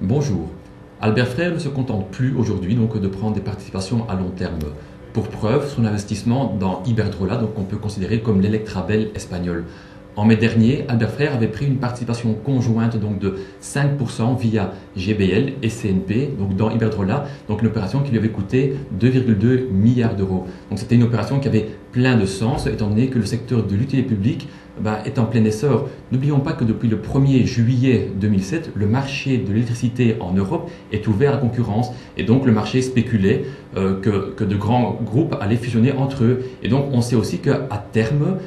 Bonjour. Albert Frère ne se contente plus aujourd'hui donc de prendre des participations à long terme. Pour preuve, son investissement dans Iberdrola, donc on peut considérer comme l'Electrabel espagnol. En mai dernier, Albert Frère avait pris une participation conjointe donc de 5% via GBL et CNP donc dans Iberdrola, donc une opération qui lui avait coûté 2,2 milliards d'euros. Donc c'était une opération qui avait plein de sens étant donné que le secteur de l'utilité publique est en plein essor. N'oublions pas que depuis le 1er juillet 2007, le marché de l'électricité en Europe est ouvert à la concurrence et donc le marché spéculait que de grands groupes allaient fusionner entre eux. Et donc on sait aussi qu'à terme,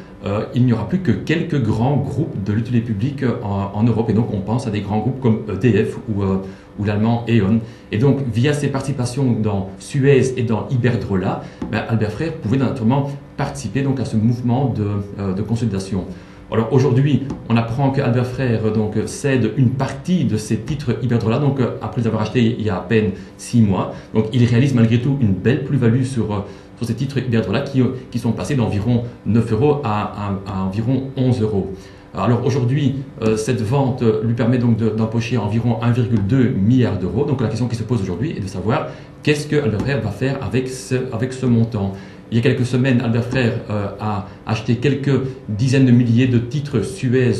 il n'y aura plus que quelques grands groupes de l'utilité publique en Europe. Et donc on pense à des grands groupes comme EDF ou l'allemand E.ON. Et donc via ses participations dans Suez et dans Iberdrola, Albert Frère pouvait naturellement participer donc à ce mouvement de consolidation. Alors aujourd'hui, on apprend qu'Albert Frère donc cède une partie de ses titres Iberdrola, donc après les avoir achetés il y a à peine 6 mois. Donc il réalise malgré tout une belle plus-value sur ces titres Iberdrola qui sont passés d'environ 9 euros à environ 11 euros. Alors aujourd'hui, cette vente lui permet donc d'empocher environ 1,2 milliard d'euros. Donc la question qui se pose aujourd'hui est de savoir qu'est-ce que Albert Frère va faire avec ce montant. Il y a quelques semaines, Albert Frère a acheté quelques dizaines de milliers de titres Suez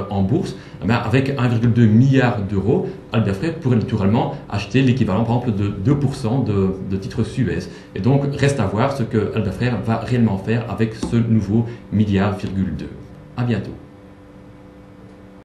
en bourse. Avec 1,2 milliard d'euros, Albert Frère pourrait naturellement acheter l'équivalent par exemple de 2% de titres Suez. Et donc reste à voir ce que Albert Frère va réellement faire avec ce nouveau milliard,2. À bientôt.